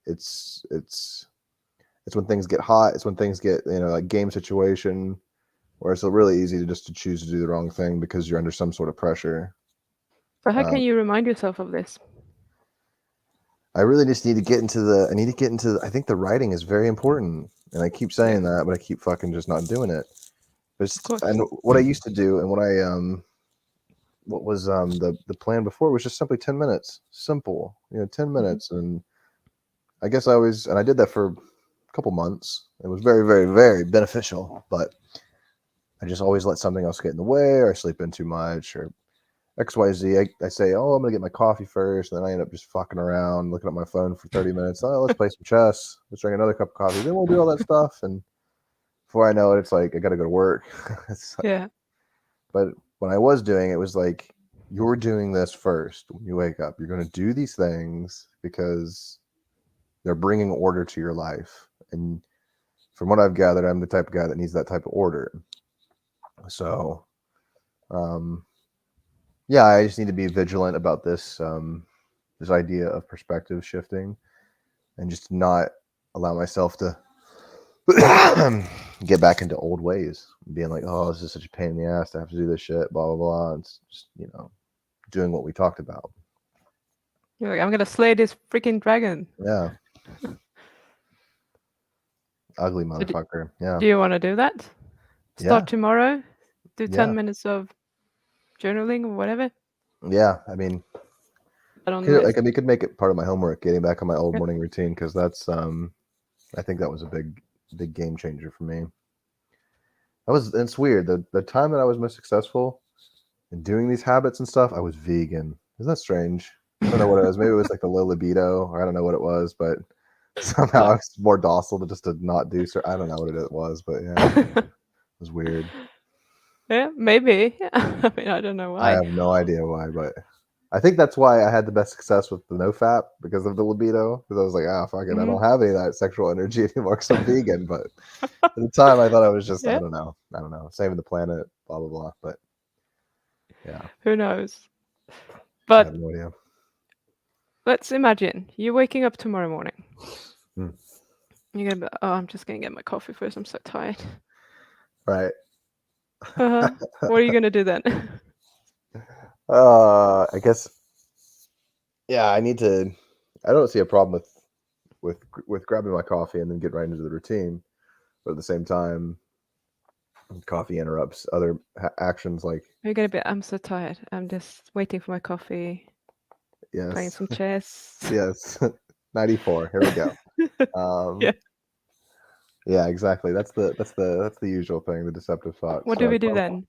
it's it's it's when things get hot, it's when things get, like game situation, where it's really easy to choose to do the wrong thing because you're under some sort of pressure. So how can you remind yourself of this? I really just need to get into I think the writing is very important. And I keep saying that, but I keep fucking just not doing it. Of course. And what I used to do and what was the plan before was just simply 10 minutes. Simple. 10 minutes. And I guess I did that for a couple months. It was very, very, very beneficial, but I just always let something else get in the way, or I sleep in too much, or XYZ. I say, oh, I'm gonna get my coffee first, and then I end up just fucking around, looking at my phone for 30 minutes. Oh, let's play some chess. Let's drink another cup of coffee. Then we'll do all that stuff, and before I know it, it's like I gotta go to work. Yeah. But when I was doing it, was like, you're doing this first when you wake up. You're gonna do these things because they're bringing order to your life, and from what I've gathered, I'm the type of guy that needs that type of order. So, yeah, I just need to be vigilant about this this idea of perspective shifting, and just not allow myself to get back into old ways, being like, oh, this is such a pain in the ass to have to do this shit, blah blah blah. It's just doing what we talked about. You're like, I'm gonna slay this freaking dragon. Yeah, ugly motherfucker. Yeah. Do you want to do that? Start Yeah. tomorrow. Do 10 Yeah. minutes of journaling or whatever. Yeah. I mean, could make it part of my homework, getting back on my old morning routine, because that's I think that was a big game changer for me. It's weird. The time that I was most successful in doing these habits and stuff, I was vegan. Isn't that strange? I don't know what it was. Maybe it was like the low libido, or I don't know what it was, but somehow I was more docile to not do so. I don't know what it was, but yeah, it was weird. Yeah, maybe. I mean, I don't know I why. have no idea why, but I think that's why I had the best success with the no fap, because of the libido. Because I was like, fuck it, I don't have any of that sexual energy anymore because I'm vegan. But at the time, I thought I was just, I don't know, saving the planet, blah blah blah. But yeah, Who knows? I But have no idea. let's imagine you're waking up tomorrow morning. Hmm. You're gonna be, oh, I'm just gonna get my coffee first. I'm so tired. Right. What are you gonna do then? I guess. Yeah, I need to. I don't see a problem with grabbing my coffee and then get right into the routine, but at the same time, coffee interrupts other actions like. You're gonna be, I'm so tired. I'm just waiting for my coffee. Yes. Playing some chess. Yes. 94. Here we go. Yeah. Yeah, exactly. That's the usual thing, the deceptive thoughts. What do we do then?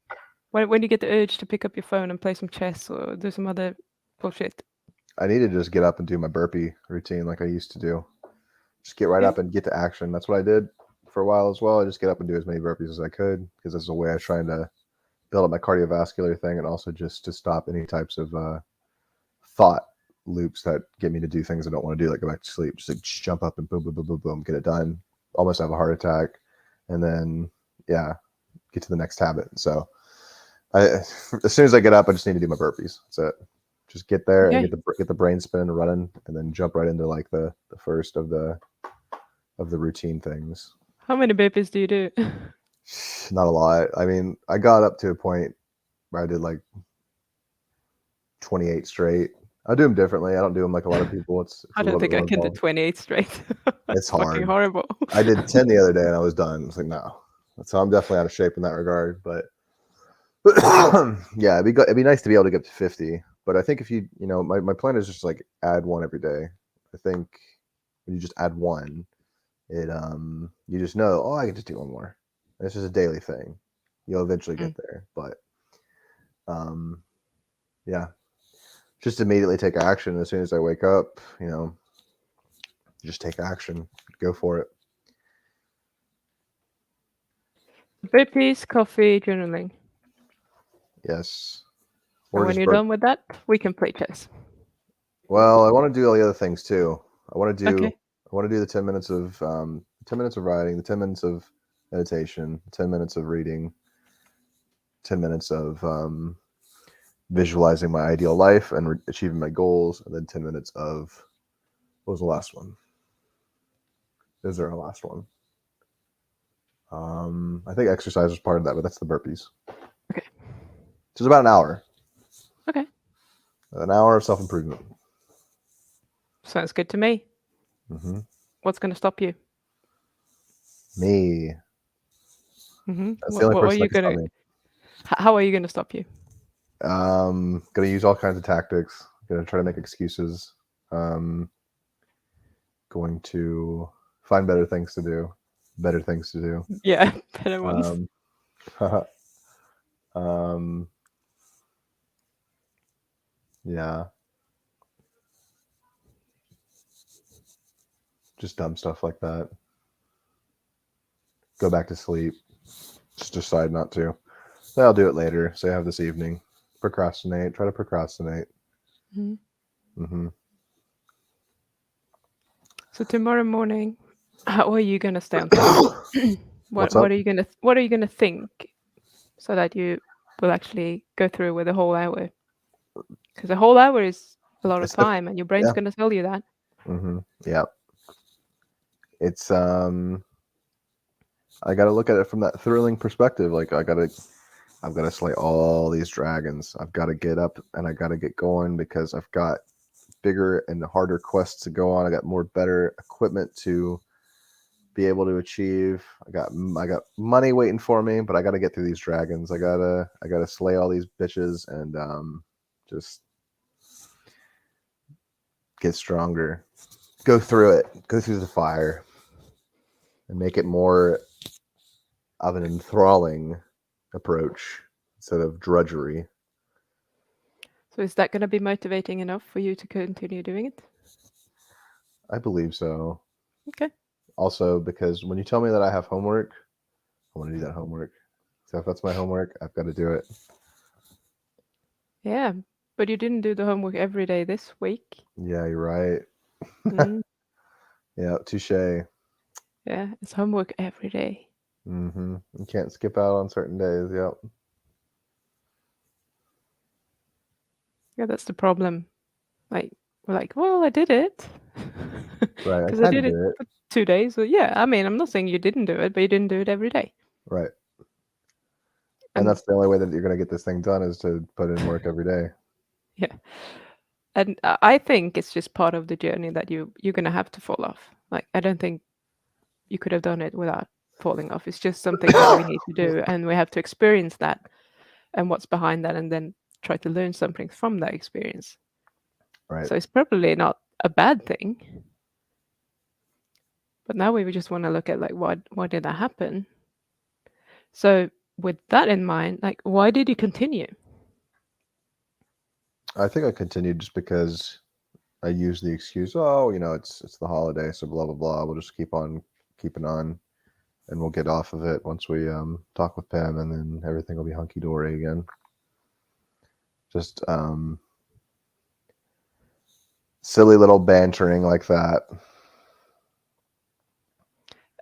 When you get the urge to pick up your phone and play some chess or do some other bullshit? I need to just get up and do my burpee routine like I used to do. Just get right up and get to action. That's what I did for a while as well. I just get up and do as many burpees as I could, because that's a way I was trying to build up my cardiovascular thing, and also just to stop any types of thought loops that get me to do things I don't want to do, like go back to sleep. Just jump up and boom, boom, boom, boom, boom, get it done. Almost have a heart attack, and then get to the next habit. So as soon as I get up, I just need to do my burpees. That's it. Just get there and get the brain spin running, and then jump right into like the first of the routine things. How many burpees do you do? Not a lot. I mean, I got up to a point where I did like 28 straight. I do them differently. I don't do them like a lot of people. It's I don't think I can do 28 straight. It's hard. Fucking horrible. I did 10 the other day and I was done. It's like, no. So I'm definitely out of shape in that regard. But yeah, it'd be nice to be able to get to 50. But I think if my plan is just like add one every day. I think when you just add one, it you just know, oh, I can just do one more. And it's just a daily thing. You'll eventually get there. But yeah, just immediately take action as soon as I wake up. Just take action. Go for it. Burpees, coffee, journaling. Yes. And when you're done with that, we can play chess. Well, I want to do all the other things too. I want to do the 10 minutes of writing, the 10 minutes of meditation, 10 minutes of reading, 10 minutes of visualizing my ideal life and achieving my goals, and then 10 minutes of, what was the last one? Is there a last one? I think exercise was part of that, but that's the burpees. Okay. So it's about an hour. Okay. An hour of self-improvement. Sounds good to me. Mm-hmm. What's going to stop you? Me. Mm-hmm. That's the only What are person that you can stop going to? me. How are you going to stop you? Gonna use all kinds of tactics. Gonna try to make excuses. Going to find better things to do. Better things to do. Yeah, better ones. Um, um, yeah, just dumb stuff like that. Go back to sleep. Just decide not to. Then I'll do it later. Say I have this evening. Procrastinate. Try to procrastinate. Mm-hmm. Mm-hmm. So tomorrow morning, how are you going to stay on top? What's What up? are you going to think so that you will actually go through with the whole hour? Because a whole hour is a lot of It's the time, and your brain's yeah. going to tell you that. Mm-hmm. Yeah. It's I got to look at it from that thrilling perspective. Like I've got to slay all these dragons. I've got to get up and I got to get going because I've got bigger and harder quests to go on. I got more better equipment to be able to achieve. I got money waiting for me, but I got to get through these dragons. I gotta slay all these bitches and just get stronger. Go through it. Go through the fire and make it more of an enthralling approach instead of drudgery. So is that going to be motivating enough for you to continue doing it? I believe so. Okay. Also, because when you tell me that I have homework, I want to do that homework. So if that's my homework, I've got to do it. Yeah, but you didn't do the homework every day this week. Yeah, you're right. Mm, Yeah, touche. yeah, it's homework every day. Mm-hmm. You can't skip out on certain days. Yep. Yeah, that's the problem. Like we're like, well, I did it Right. I because I kind of did it did it. for 2 days. So yeah, I mean, I'm not saying you didn't do it, but you didn't do it every day. Right. And And that's the only way that you're going to get this thing done is to put in work every day. yeah, and I think it's just part of the journey that you're gonna have to fall off. Like I don't think you could have done it without falling off. It's just something that we need to do, and we have to experience that and what's behind that, and then try to learn something from that experience. Right. So it's probably not a bad thing. But now we just want to look at like why did that happen? So with that in mind, like why did you continue? I think I continued just because I used the excuse, oh, it's the holiday, so blah blah blah. We'll just keep on keeping on, and we'll get off of it once we talk with Pim, and then everything will be hunky dory again. Just silly little bantering like that.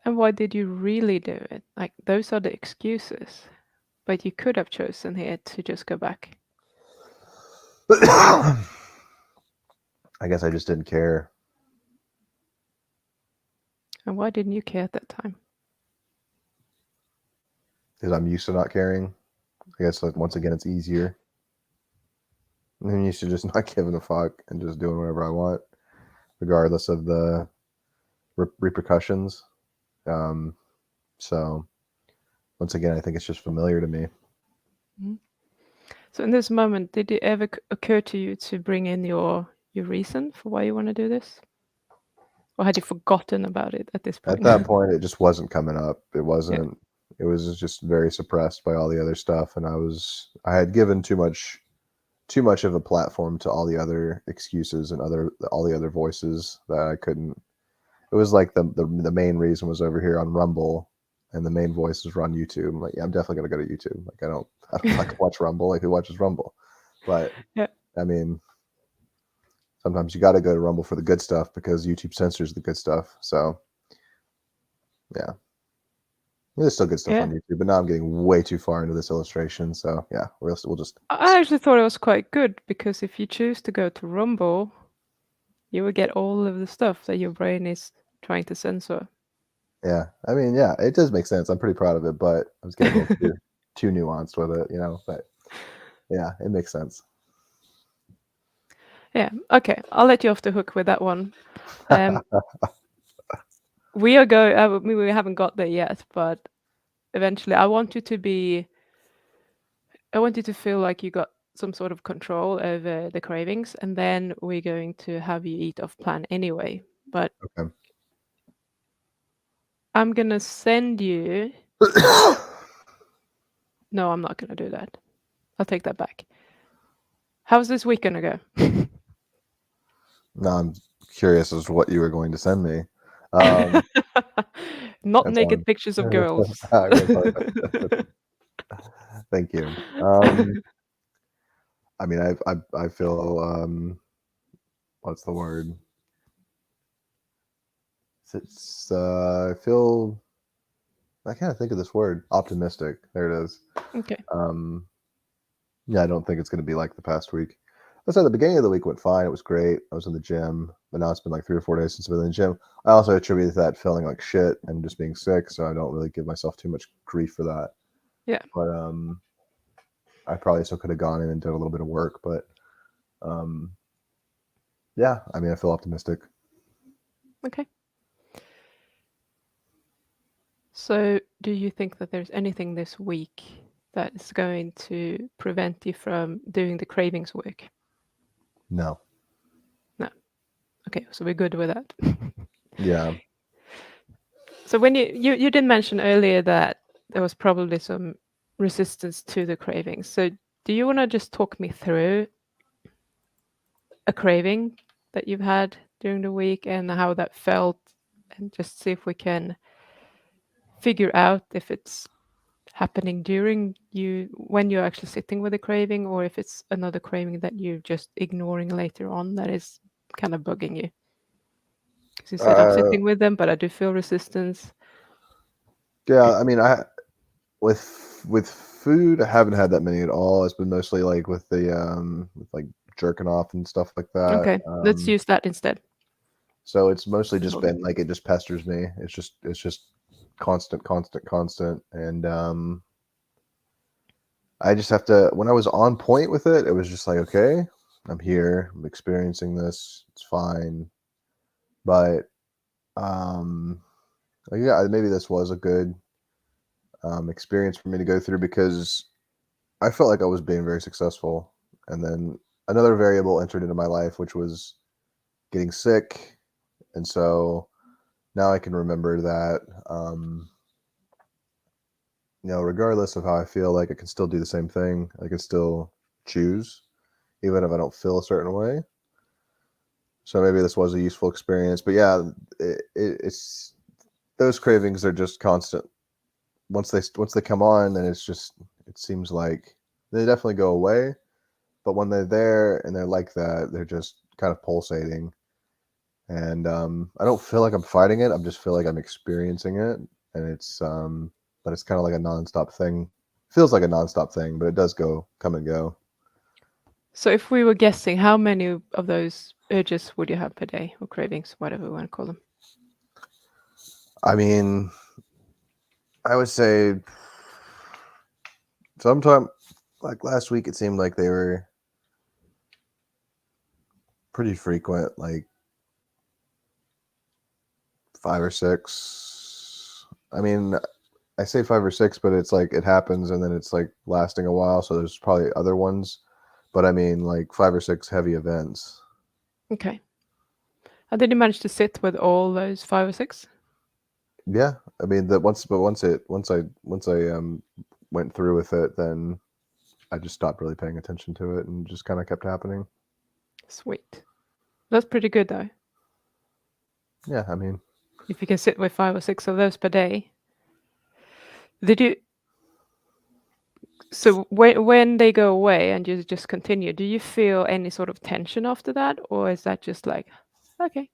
And why did you really do it? Like those are the excuses. But you could have chosen here to just go back. I guess I just didn't care. And why didn't you care at that time? Because I'm used to not caring. I guess like once again it's easier. I'm used to just not giving a fuck and just doing whatever I want, regardless of the repercussions. So once again, I think it's just familiar to me. Mhm. So in this moment, did it ever occur to you to bring in your reason for why you want to do this? Or had you forgotten about it at this At point? that point, it just wasn't coming up. It Yeah. wasn't. It was just very suppressed by all the other stuff, and I had given too much of a platform to all the other excuses and all the other voices that I couldn't. It was like the main reason was over here on Rumble, and the main voices were on YouTube. I'm like, yeah, I'm definitely gonna go to YouTube. Like, I don't fucking watch Rumble. Like, who watches Rumble? But Yeah. I mean, sometimes you got to go to Rumble for the good stuff because YouTube censors the good stuff. So yeah, there's still good stuff Yeah. on YouTube, but now I'm getting way too far into this illustration. So yeah, we'll just. I actually thought it was quite good because if you choose to go to Rumble, you will get all of the stuff that your brain is trying to censor. Yeah, I mean, yeah, it does make sense. I'm pretty proud of it, but I was getting a little too nuanced with it, But yeah, it makes sense. Yeah. Okay. I'll let you off the hook with that one. Um, we are going. We haven't got there yet, but eventually, I want you to feel like you got some sort of control over the cravings, and then we're going to have you eat off plan anyway. But Okay. I'm gonna send you. No, I'm not gonna do that. I'll take that back. How's this week gonna go? Now I'm curious as to what you were going to send me. Um, Not that's naked on. pictures of girls. Okay, perfect. Thank you. I mean, I feel what's the word? I feel I can't think of this word. Optimistic. There it is. Okay. Um, yeah, I don't think it's going to be like the past week. I said the beginning of the week went fine. It was great. I was in the gym, but now it's been like 3 or 4 days since I've been in the gym. I also attribute that feeling like shit and just being sick, so I don't really give myself too much grief for that. Yeah. But I probably still could have gone in and did a little bit of work, but um, yeah, I mean, I feel optimistic. Okay. So, do you think that there's anything this week that is going to prevent you from doing the cravings work? No. No. Okay, so we're good with that. Yeah. So when you did mention earlier that there was probably some resistance to the cravings. So do you want to just talk me through a craving that you've had during the week and how that felt, and just see if we can figure out if it's happening during you when you're actually sitting with a craving, or if it's another craving that you're just ignoring later on that is kind of bugging you? Because you said I'm Uh, sitting with them, but I do feel resistance. yeah. I mean, I with food, I haven't had that many at all. It's been mostly like with the with like jerking off and stuff like that. Okay, let's use that instead. So it's mostly Just just hold on. been like it just pesters me. It's just constant, and I just have to. When I was on point with it, it was just like, okay, I'm here, I'm experiencing this, it's fine. But um, like, yeah, maybe this was a good experience for me to go through because I felt like I was being very successful, and then another variable entered into my life, which was getting sick, and so now I can remember that. Regardless of how I feel, like I can still do the same thing. I can still choose, even if I don't feel a certain way. So maybe this was a useful experience. But yeah, it's those cravings are just constant. Once they come on, then it seems like they definitely go away. But when they're there and they're like that, they're just kind of pulsating. And I don't feel like I'm fighting it. I just feel like I'm experiencing it, and but it's kind of like a nonstop thing. Feels like a nonstop thing, but it does come and go. So if we were guessing, how many of those urges would you have per day, or cravings, whatever we want to call them? I mean, I would say sometime like last week, it seemed like they were pretty frequent, like 5 or 6. I mean, I say 5 or 6, but it's like it happens and then it's like lasting a while. So there's probably other ones, but I mean, like 5 or 6 heavy events. Okay. And did you manage to sit with all those 5 or 6? Yeah, I mean that once I went through with it, then I just stopped really paying attention to it and just kind of kept happening. Sweet. That's pretty good though. Yeah, I mean, If you can sit with 5 or 6 of those per day. Did you? So when they go away and you just continue, do you feel any sort of tension after that, or is that just like, okay,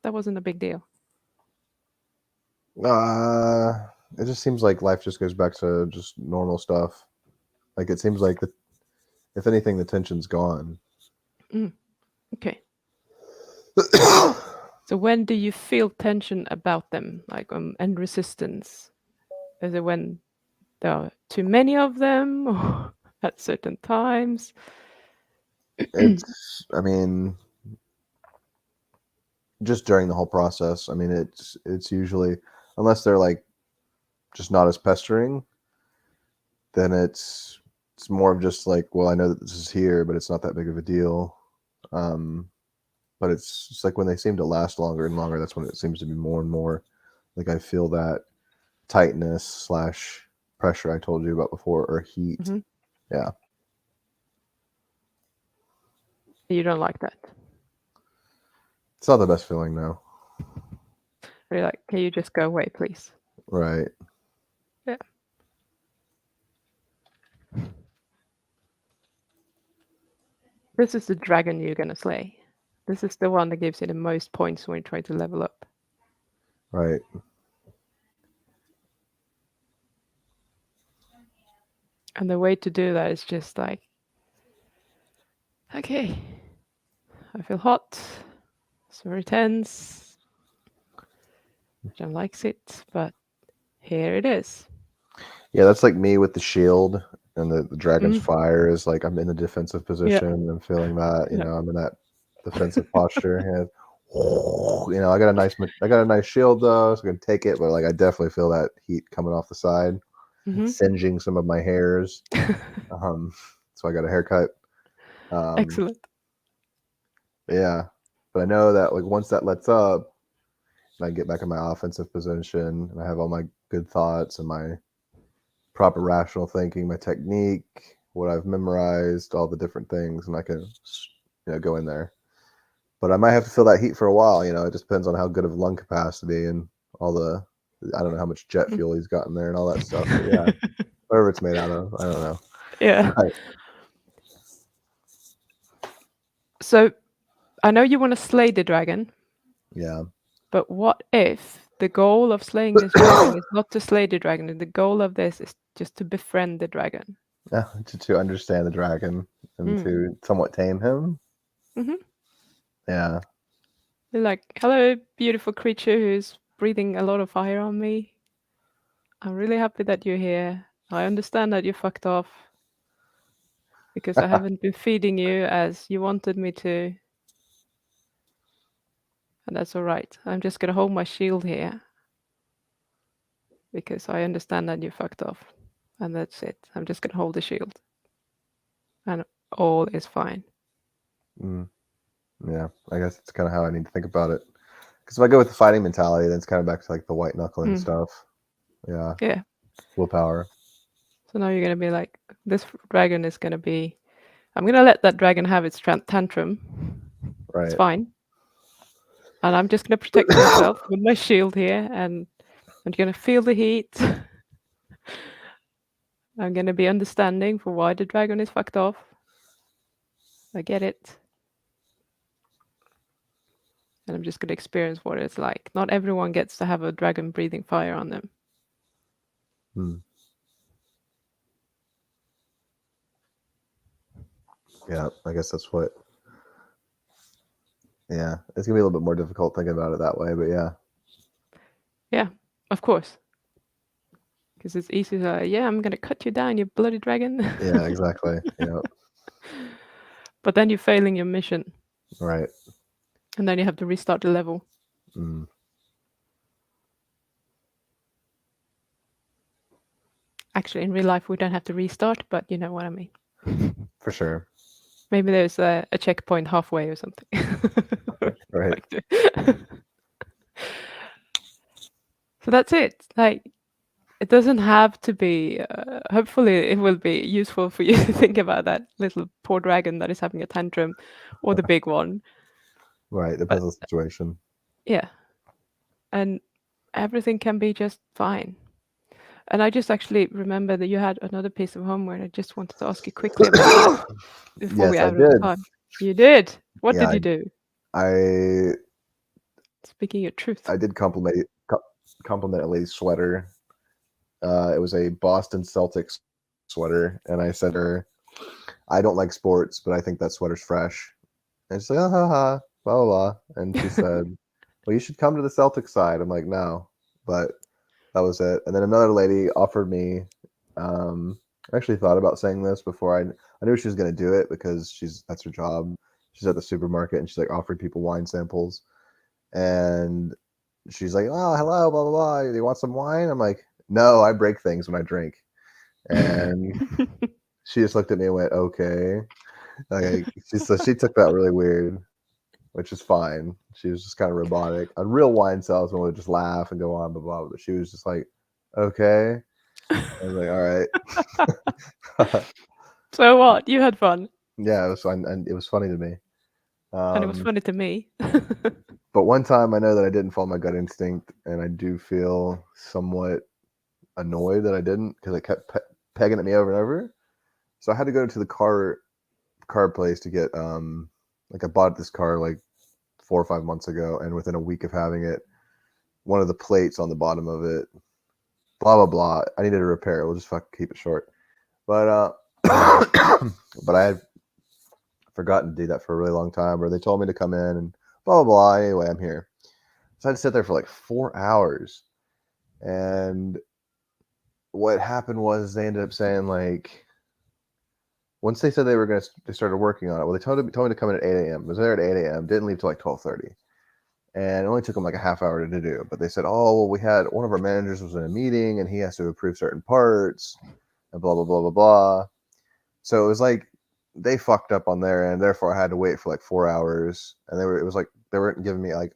that wasn't a big deal? uh, it just seems like life just goes back to just normal stuff. Like it seems like if anything, the tension's gone. Mm, okay. So when do you feel tension about them, like and resistance? Is it when there are too many of them, or at certain times? It's, I mean, just during the whole process. I mean, it's usually, unless they're like just not as pestering, then it's more of just like, well, I know that this is here, but it's not that big of a deal. But it's like when they seem to last longer and longer, that's when it seems to be more and more like I feel that tightness slash pressure I told you about before, or heat. Mhm. Yeah. You don't like that. It's not the best feeling now. You're like, can you just go away, please? Right. Yeah. This is the dragon you're gonna slay. This is the one that gives you the most points when you try to level up. Right. And the way to do that is just like, okay, I feel hot. It's very tense. John likes it, but here it is. Yeah, that's like me with the shield and the dragon's Mm. fire is like I'm in a defensive Yeah. position and feeling that, Yeah. I'm in that defensive posture. And, I got a nice shield though, so I can take it, but like I definitely feel that heat coming off the side, Mm-hmm. singeing some of my hairs. So I got a haircut. Excellent. Yeah, but I know that like once that lets up, and I get back in my offensive position, and I have all my good thoughts and my proper rational thinking, my technique, what I've memorized, all the different things, and I can go in there. But I might have to feel that heat for a while. It just depends on how good of lung capacity and all the I don't know how much jet fuel he's got in there and all that stuff. But yeah, whatever it's made out of, I don't know. Yeah. But So I know you want to slay the dragon, yeah, but what if the goal of slaying this dragon is not to slay the dragon, and the goal of this is just to befriend the dragon? to understand the dragon and Mm. to somewhat tame him. Mm-hmm. Yeah, You're like, hello, beautiful creature who's breathing a lot of fire on me. I'm really happy that you're here. I understand that you fucked off because I haven't been feeding you as you wanted me to. And that's all right. I'm just going to hold my shield here because I understand that you fucked off. And that's it. I'm just going to hold the shield. And all is fine. yeah. I guess it's kind of how I need to think about it. Because if I go with the fighting mentality, then it's kind of back to like the white knuckling stuff. Yeah, Yeah. willpower. So now you're going to be like, this dragon is going to be, I'm going to let that dragon have its tantrum. It's Right. fine. And I'm just going to protect myself with my shield here. And I'm going to feel the heat. I'm going to be understanding for why the dragon is fucked off. I get it. And I'm just going to experience what it's like. Not everyone gets to have a dragon breathing fire on them. Yeah, I guess that's what. Yeah, it's gonna be a little bit more difficult thinking about it that way, but yeah. Yeah, of course. Because it's easy to, yeah, I'm going to cut you down, you bloody dragon. Yeah, exactly. Yeah, But then you're failing your mission. right. And then you have to restart the level. Mm. Actually, in real life, we don't have to restart, but you know what I mean. For sure. Maybe there's a checkpoint halfway or something. Right. So that's it. Like, it doesn't have to be. Hopefully, it will be useful for you to think about that little poor dragon that is having a tantrum, or the big one. Right. But Depends on the situation. yeah, and everything can be just fine. And I just actually remember that you had another piece of homework. I just wanted to ask you quickly about that before Yes, we're I out of did. time. You did. What Yeah, did you do? I Speaking your truth. I did compliment a lady's sweater. It was a Boston Celtics sweater, and I said to her, "I don't like sports, but I think that sweater's fresh." And she's like, "Ah, ha, ha, blah blah blah," and she said, "Well, you should come to the Celtics side." I'm like, "No," but that was it. And then another lady offered me I actually thought about saying this before I knew she was gonna do it because that's her job. She's at the supermarket and she's like offering people wine samples, and she's like, "Oh, hello, blah blah blah. Do you want some wine?" I'm like, "No, I break things when I drink." And she just looked at me and went, "Okay." Like she took that really weird, which is fine. She was just kind of robotic. A real wine salesman would just laugh and go on, blah blah. But she was just like, "Okay." I was like, "All right." So what? You had fun, Yeah, it was fun, and it was funny to me. and it was Um, funny to me. but one time I know that I didn't follow my gut instinct, and I do feel somewhat annoyed that I didn't because I kept pegging at me over and over. So I had to go to the car place to get like I bought this car like 4 or 5 months ago, and within a week of having it, one of the plates on the bottom of it, blah blah blah. I needed a repair. We'll just keep it short. But but I had forgotten to do that for a really long time, or they told me to come in and blah blah blah. Anyway, I'm here. So I had to sit there for like 4 hours. And what happened was they ended up saying like once they said they started working on it. Well, they told me to come in at 8 a.m. I was there at 8 a.m. Didn't leave till like 12:30, and it only took them like a half hour to do. But they said, oh well, we had one of our managers was in a meeting and he has to approve certain parts and blah blah blah blah blah. So it was like they fucked up on their end. Therefore, I had to wait for like 4 hours, and it was like they weren't giving me like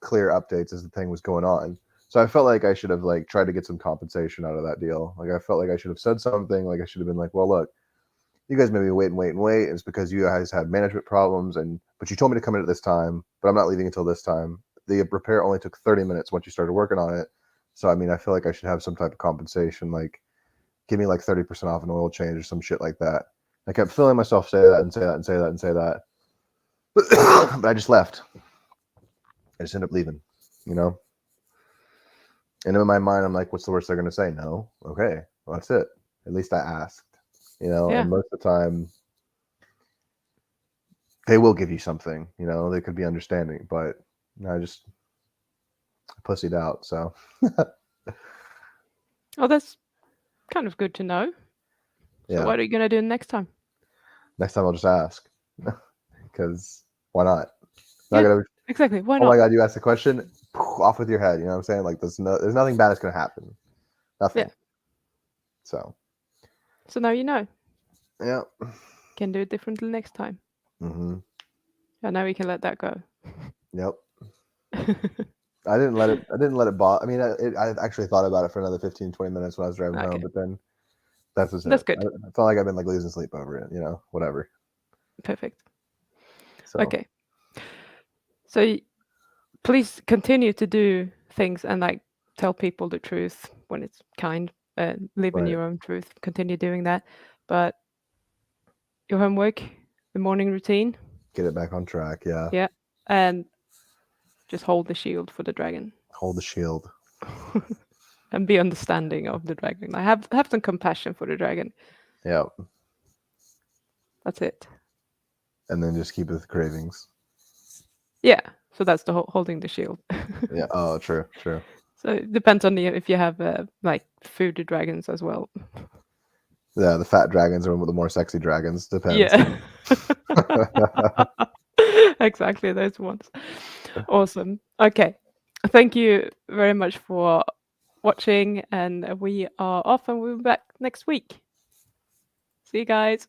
clear updates as the thing was going on. So I felt like I should have like tried to get some compensation out of that deal. Like I felt like I should have said something. Like I should have been like, well, look, you guys made me wait and wait and wait. It's because you guys had management problems, and but you told me to come in at this time, but I'm not leaving until this time. The repair only took 30 minutes once you started working on it. So I mean, I feel like I should have some type of compensation, like give me like 30% off an oil change or some shit like that. I kept feeling myself say that and say that and say that and say that, but I just left. I just ended up leaving, you know. And in my mind, I'm like, what's the worst they're going to say? No. Okay. Well, that's it. At least I asked, you know, Yeah. and most of the time they will give you something, you know, they could be understanding, but I just pussied out. So, Oh, that's kind of good to know. So yeah, what are you gonna do next time? next time I'll just ask because why not? Not Yeah, going to, exactly. Why oh my not? God, you asked a question, off with your head. You know what I'm saying? Like, there's nothing bad that's going to happen. Yeah. Nothing. So, So now you know. yeah. Can do it differently next time. Mm-hmm. And now we can let that go. Yep. I didn't let it bother. I mean, I actually thought about it for another 15, 20 minutes when I was driving home, Okay. but then that's just That's it. good. I felt like I've been like losing sleep over it, you know, whatever. Perfect. So, Okay. So please continue to do things and like tell people the truth when it's kind. Live in right. your own truth. Continue doing that. But your homework, the morning routine, Get it back on track. Yeah. yeah, and just hold the shield for the dragon. Hold the shield. And be understanding of the dragon. I have some compassion for the dragon. Yeah. That's it. And then just keep it with cravings. Yeah. So that's the holding the shield. Yeah. Oh, true. True. So it depends on if you have like food dragons as well. Yeah. The fat dragons or the more sexy dragons. Depends. Yeah. Exactly those ones. Awesome. Okay. Thank you very much for watching, and we are off and we'll be back next week. See you guys.